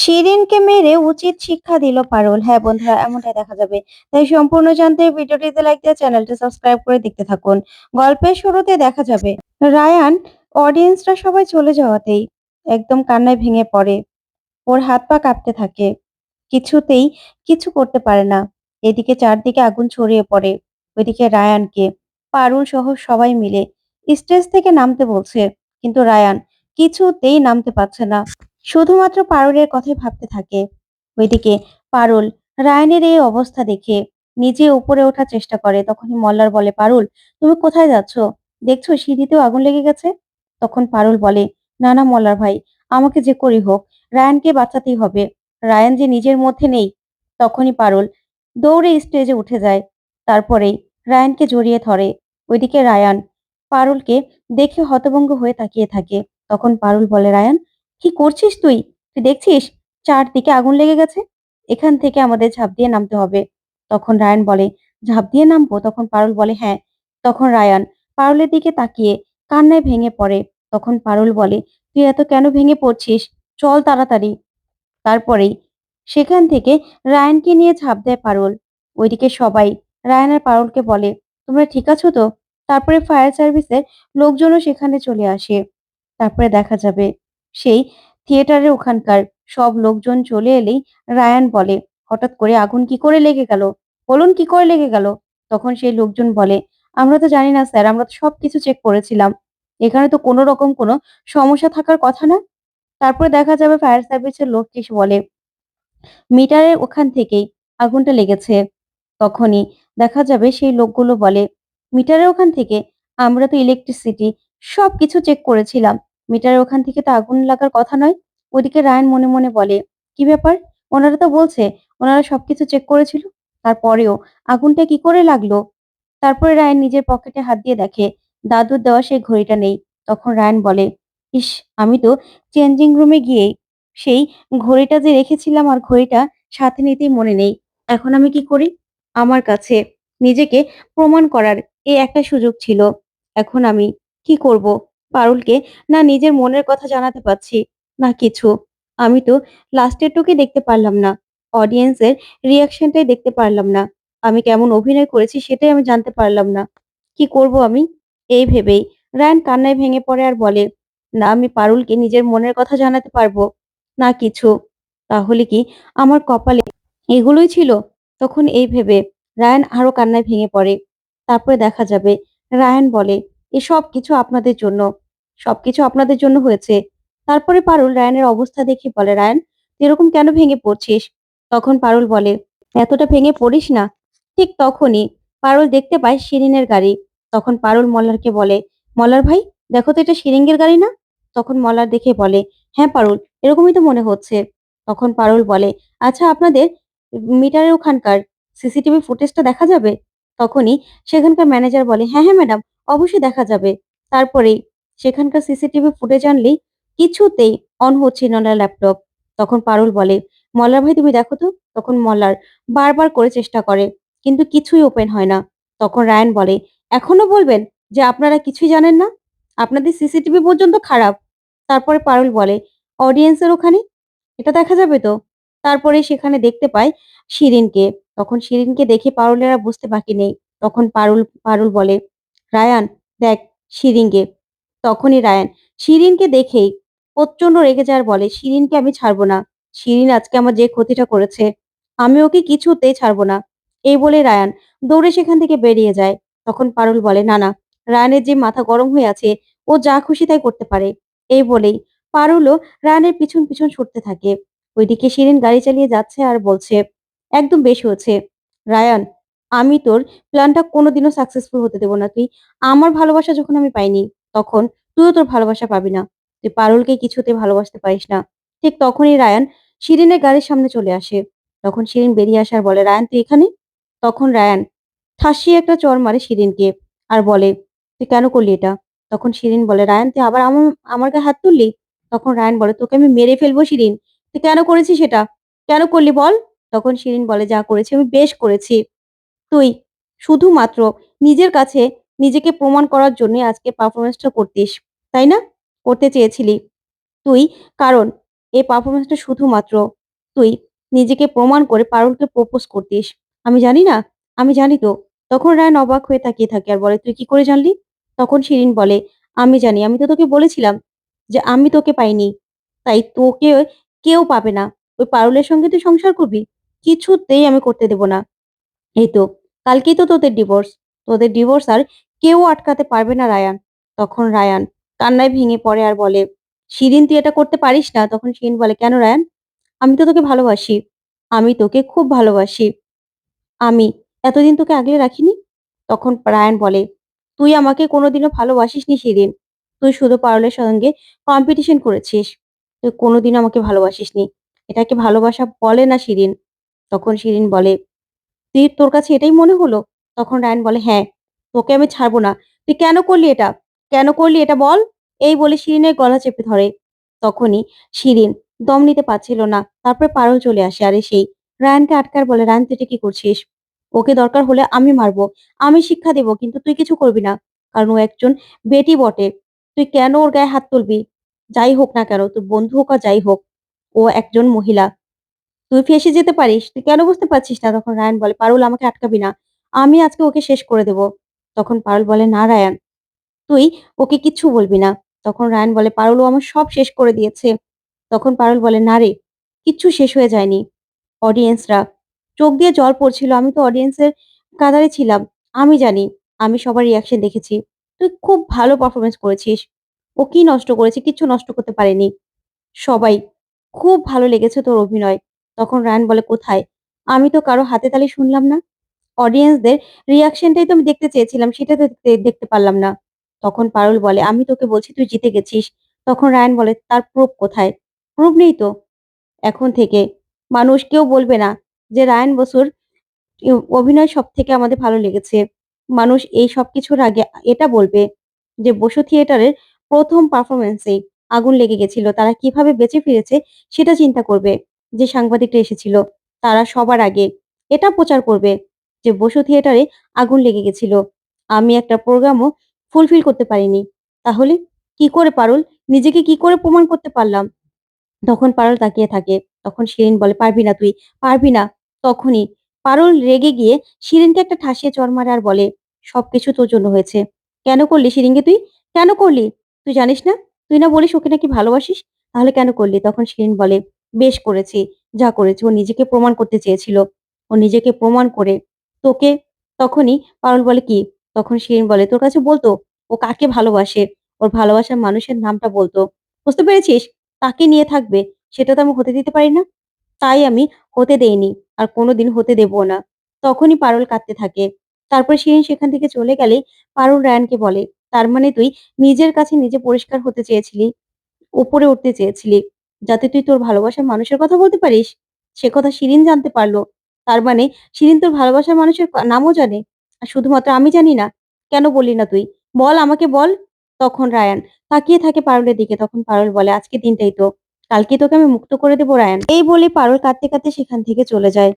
শিরিনকে মেরে উচিত শিক্ষা দিল পারুল। হ্যাঁ বন্ধুরা, এমনটাই দেখা যাবে। তাই সম্পূর্ণ জানতে ভিডিওটিতে লাইক দিয়ে চ্যানেলটি সাবস্ক্রাইব করে দেখতে থাকুন। গল্পের শুরুতে দেখা যাবে রায়ান অডিয়েন্সরা সবাই চলে যাওয়াতেই একদম কান্নায় ভেঙে পড়ে। ওর হাত পা কাঁপতে থাকে। কিছুতেই কিছু করতে পারে না। এদিকে চারদিকে আগুন ছড়িয়ে পড়ে। ওইদিকে রায়ানকে পারুল সহ সবাই মিলে স্টেজ থেকে নামতে বলছে, কিন্তু রায়ান কিছুতেই নামতে পারছে না। শুধুমাত্র পারুলের কথাই ভাবতে থাকে। ওইদিকে পারুল রায়ানের এই অবস্থা দেখে নিজে উপরে ওঠার চেষ্টা করে। তখনই মল্লার বলে, পারুল তুমি কোথায় যাচ্ছ? দেখছো সিঁড়িতেও আগুন লেগে গেছে। তখন পারুল বলে, না না মল্লার ভাই, আমাকে যে করি হোক রায়ানকে বাঁচাতেই হবে। রায়ান যে নিজের মধ্যে নেই। তখনই পারুল দৌড়ে স্টেজে উঠে যায়। তারপরেই রায়ানকে জড়িয়ে ধরে। ওইদিকে রায়ান পারুলকে দেখে হতভম্ব হয়ে তাকিয়ে থাকে। তখন পারুল বলে, রায়ান কি করছিস তুই? তুই দেখছিস চারদিকে আগুন লেগে গেছে। এখান থেকে আমাদের ঝাঁপ দিয়ে নামতে হবে। তখন রায়ান বলে, ঝাঁপ দিয়ে নামবো? তখন পারুল বলে, হ্যাঁ। তখন রায়ান পারুলের দিকে তাকিয়ে কান্নায় ভেঙে পড়ে। তখন পারুল বলে, তুই এত কেন ভেঙে পড়ছিস? চল তাড়াতাড়ি। তারপরেই সেখান থেকে রায়ানকে নিয়ে ঝাঁপ দেয় পারুল। ওইদিকে সবাই রায়ান আর পারুলকে বলে, তোমরা ঠিক আছো তো? তারপরে ফায়ার সার্ভিসের লোকজনও সেখানে চলে আসে। তারপরে দেখা যাবে সেই থিয়েটারের ওখানকার সব লোকজন চলে এলেই রায়ান বলে, হঠাৎ করে আগুন কি করে লেগে গেল? বলুন কি করে লেগে গেল? তখন সেই লোকজন বলে, আমরা তো জানি না স্যার, আমরা তো সবকিছু চেক করেছিলাম। এখানে তো কোনো রকম কোনো সমস্যা থাকার কথা না। তারপরে দেখা যাবে ফায়ার সার্ভিসের লোক এসে বলে, মিটারের ওখান থেকেই আগুনটা লেগেছে। তখনই দেখা যাবে সেই লোকগুলো বলে, মিটারের ওখান থেকে? আমরা তো ইলেকট্রিসিটি সবকিছু চেক করেছিলাম। মিটারের ওখান থেকে তো আগুন লাগার কথা নয়। ওদিকে রায়ান মনে মনে বলে, কি ব্যাপার? ওনারা তো বলছে ওনারা সবকিছু চেক করেছিল, তারপরেও আগুনটা কি করে লাগলো? তারপরে রায়ান নিজের পকেটে হাত দিয়ে দেখে দাদুর দেওয়া সেই ঘড়িটা নেই। তখন রায়ান বলে, ইস, আমি তো চেঞ্জিং রুমে গিয়ে সেই ঘড়িটা যে রেখেছিলাম আর ঘড়িটা সাথে নিতেই মনে নেই। এখন আমি কি করি? আমার কাছে নিজেকে প্রমাণ করার এই একটা সুযোগ ছিল। এখন আমি কি করব? পারুলকে না নিজের মনের কথা জানাতে পারছি, না কিছু। আমি তো লাস্টের টুকুই দেখতে পারলাম না। অডিয়েন্সের রিয়াকশনটাই দেখতে পারলাম না। আমি কেমন অভিনয় করেছি সেটাই আমি জানতে পারলাম না। কি করব আমি? এই ভেবেই রায়ান কান্নায় ভেঙে পড়ে আর বলে, না আমি পারুলকে নিজের মনের কথা জানাতে পারবো, না কিছু। তাহলে কি আমার কপালে এগুলোই ছিল? তখন এই ভেবে রায়ান আরো কান্নায় ভেঙে পড়ে। তারপরে দেখা যাবে রায়ান বলে, এসব কিছু আপনাদের জন্য, সবকিছু আপনাদের জন্য হয়েছে। তারপরে পারুল রায়ানের অবস্থা দেখে বলে, রায়ান তুই এরকম কেন ভেঙে পড়ছিস? তখন পারুল বলে, এতটা ভেঙে পড়িস না। ঠিক তখনই পারুল দেখতে পায় শিরিনের গাড়ি। তখন পারুল মল্লারকে বলে, মল্লার ভাই দেখো তো এটা শিরিঙ্গের গাড়ি না? তখন মল্লার দেখে বলে, হ্যাঁ পারুল, এরকমই তো মনে হচ্ছে। তখন পারুল বলে, আচ্ছা আপনাদের মিটারের ওখানকার সিসিটিভি ফুটেজটা দেখা যাবে? তখনই সেখানকার ম্যানেজার বলে, হ্যাঁ হ্যাঁ ম্যাডাম, অবশ্যই দেখা যাবে। তারপরেই সেখানকার সিসিটিভি ফুটেজ আনলেই কিছুতেই অন হচ্ছিল না ল্যাপটপ। তখন পারুল বলে, মল্লার ভাই তুমি দেখো তো। তখন মল্লার বারবার করে চেষ্টা করে, কিন্তু কিছুই ওপেন হয় না। তখন রায়ান বলে, এখনো বলবেন যে আপনারা কিছুই জানেন না? আপনাদের সিসিটিভি পর্যন্ত খারাপ। তারপরে পারুল বলে, অডিয়েন্সের ওখানে এটা দেখা যাবে তো? তারপরে সেখানে দেখতে পায় শিরিনকে। তখন শিরিনকে দেখে পারুলের আর বুঝতে বাকি নেই। তখন পারুল পারুল বলে, রায়ান দেখ শিরিনকে। তখনই রায়ান শিরিনকে দেখেই প্রচন্ড রেগে যায় আর বলে, শিরিনকে আমি ছাড়বো না। শিরিন আজকে আমার যে ক্ষতিটা করেছে, আমি ওকে কিছুতেই ছাড়বো না। এই বলে রায়ান দৌড়ে সেখান থেকে বেরিয়ে যায়। তখন পারুল বলে, না না, রায়ানের যে মাথা গরম হয়ে আছে, ও যা খুশি তাই করতে পারে। এই বলেই পারুলও রায়ানের পিছন পিছন ছুটতে থাকে। ওইদিকে শিরিন গাড়ি চালিয়ে যাচ্ছে আর বলছে, একদম বেশ হয়েছে রায়ান, আমি তোর প্ল্যানটা কোনোদিনও সাকসেসফুল হতে দেব না। তুই আমার ভালোবাসা যখন আমি পাইনি, তখন তুইও তোর ভালোবাসা পাবি না। তুই পারুলকে কিছুতে ভালোবাসতে পারিস না। ঠিক তখনই রায়ান শিরিনের গাড়ির সামনে চলে আসে। তখন শিরিন বেরিয়ে আসে আর বলে, রায়ান তুই এখানে? তখন রায়ান ঠাসিয়ে একটা চড় মারে শিরিনকে আর বলে, তুই কেন করলি এটা? তখন শিরিন বলে, রায়ান তুই আবার আমার আমার গায়ে হাত তুললি? তখন রায়ান বলে, তোকে আমি মেরে ফেলবো শিরিন। তুই কেন করেছিস সেটা? কেন করলি বল? তখন শিরিন বলে, যা করেছি আমি বেশ করেছি। তুই শুধুমাত্র নিজের কাছে নিজেকে প্রমাণ করার জন্য আজকে পারফরমেন্সটা করতিস, তাই না? করতে চেয়েছিলি তুই, কারণ এই পারফরম্যান্সটা শুধুমাত্র তুই নিজেকে প্রমাণ করে পারুলকে প্রপোজ করতিস। আমি জানি না? আমি জানি তো। তখন রায়ান অবাক হয়ে তাকিয়ে থাকে আর বলে, "তুই কি করে জানলি?" তখন শিরিন বলে, "আমি জানি। আমি তো তোকে বলেছিলাম যে আমি তোকে পাইনি। তাই তোকে কেউ পাবে না। ওই পারুলের সঙ্গে তুই সংসার করবি? কিছুতেই আমি করতে দেব না। এই তো কালকেই তো তোদের ডিভোর্স। তোদের ডিভোর্স আর কেউ আটকাতে পারবে না রায়ান।" তখন রায়ান কান্নায় ভেঙে পড়ে আর বলে, "শিরিন তুই এটা করতে পারিস না।" তখন শিরিন বলে, "কেন রায়ান? আমি তো তোকে ভালোবাসি। আমি তোকে খুব ভালোবাসি। আমি এতদিন তোকে আগলে রাখিনি?" তখন রায়ান বলে, "তুই আমাকে কোনোদিনও ভালোবাসিসনি শিরিন। তুই শুধু পারুলের সঙ্গে কম্পিটিশন করেছিস। তুই কোনোদিনও আমাকে ভালোবাসিসনি। এটাকে ভালোবাসা বলে না শিরিন।" তখন শিরিন বলে, তোর কাছে এটাই মনে হলো?" তখন রায়ান বলে, "হ্যাঁ, তোকে আমি ছাড়বো না। তুই কেন করলি এটা? কেন করলি এটা বল?" এই বলে শিরিনের গলা চেপে ধরে। তখনই শিরিন দম নিতে পারছিল না। তারপরে পারুল চলে আসে আর এসেই রায়ানকে আটকার বলে, "রায়ান তুই এটা কি করছিস? ওকে দরকার হলে আমি মারবো। আমি শিক্ষা দেব। কিন্তু তুই কিছু করবি না। কারণ ও একজন বেটি বটে। তুই কেন ওর গায়ে হাত তুলবি? যাই হোক না কেন, তোর বন্ধু হোক আর যাই হোক, ও একজন মহিলা। তুই ফেঁসে যেতে পারিস। তুই কেন বুঝতে পারছিস না?" তখন রায়ান বলে, "পারুল আমাকে আটকাবি না। আমি আজকে ওকে শেষ করে দেব।" তখন পারুল বলে, "না রায়ান, তুই ওকে কিচ্ছু বলবি না।" তখন রায়ান বলে, "পারুল ও আমার সব শেষ করে দিয়েছে।" তখন পারুল বলে, "না রে, কিচ্ছু শেষ হয়ে যায়নি। অডিয়েন্সরা চোখ দিয়ে জল পড়ছিল। আমি তো অডিয়েন্সের কাতারে ছিলাম। আমি জানি। আমি সবার রিঅ্যাকশন দেখেছি। তুই খুব ভালো পারফরম্যান্স করেছিস। ও কি নষ্ট করেছে? কিচ্ছু নষ্ট করতে পারেনি। সবাই খুব ভালো লেগেছে তোর অভিনয়।" তখন রায়ান বলে, "কোথায়? আমি তো কারো হাতে তালি শুনলাম না। অডিয়েন্সদের রিঅ্যাকশনটাই তো আমি দেখতে চেয়েছিলাম। সেটা তো দেখতে পারলাম না।" তখন পারুল বলে, "আমি তোকে বলছি তুই জিতে গেছিস।" তখন রায়ান বলে, "তার প্রুফ কোথায়?" "প্রুফ নেই তো। এখন থেকে মানুষ কেউ বলবে না যে রায়ান বসুর অভিনয় সবথেকে আমাদের ভালো লেগেছে। মানুষ এই সবকিছুর আগে এটা বলবে যে বসু থিয়েটারের ১ম পারফরম্যান্সেই আগুন লেগে গেছিল। তারা কিভাবে বেঁচে ফিরেছে সেটা চিন্তা করবে। যে সাংবাদিকরা এসেছিল তারা সবার আগে এটা প্রচার করবে যে বসু থিয়েটারে আগুন লেগে গেছিল। আমি একটা প্রোগ্রামও ফুলফিল করতে পারিনি। তাহলে কি করে পারুল? নিজেকে কি করে প্রমাণ করতে পারলাম?" তখন পারুল তাকিয়ে থাকে। তখন শিরিন বলে, "পারবি না তুই, পারবি না।" তখনই পারুল রেগে গিয়ে শিরিনকে একটা ঠাসিয়ে চড় মারে আর বলে, "সবকিছু তোর জন্য হয়েছে। কেন করলি শিরিনকে তুই? কেন করলি? তুই জানিস না? তুই না বলিস ওকে নাকি ভালোবাসিস? তাহলে কেন করলি?" তখন শিরিন বলে, "বেশ করেছি। যা করেছি ও নিজেকে প্রমাণ করতে চেয়েছিল। ও নিজেকে প্রমাণ করে তোকে।" তখনই পারুল বলে, "কি?" তখন শিরিন বলে, "তোর কাছে বলতো ও কাকে ভালোবাসে। ওর ভালোবাসার মানুষের নামটা বলতো। বুঝতে পেরেছিস? তাকে নিয়ে থাকবে। সেটা তো আমি হতে দিতে পারি না। তাই আমি হতে দেইনি। আর কোনদিন হতে দেবও না।" তখনই পারুল কাঁদতে থাকে। তারপর শিরিন সেখান থেকে চলে গেলেই পারুল রায়ানকে বলে, "তার মানে তুই নিজের কাছে নিজে পরিষ্কার হতে চেয়েছিলি, উপরে উঠতে চেয়েছিলি। যাতে তুই তোর ভালোবাসার মানুষের কথা বলতে পারিস। সে কথা শিরিন জানতে পারল। তার মানে শিরিন তোর ভালোবাসার মানুষের নামও জানে। আর শুধুমাত্র আমি জানি না। কেন বললি না তুই? বল আমাকে বল।" তখন রায়ান তাকিয়ে থাকে পারুলের দিকে। তখন পারুল বলে, "আজকের দিনটাই তো। কালকে তোকে আমি মুক্ত করে দেব রায়ান।" এই বলে পারুল কাঁদতে, কাঁদতে সেখান থেকে চলে যায়।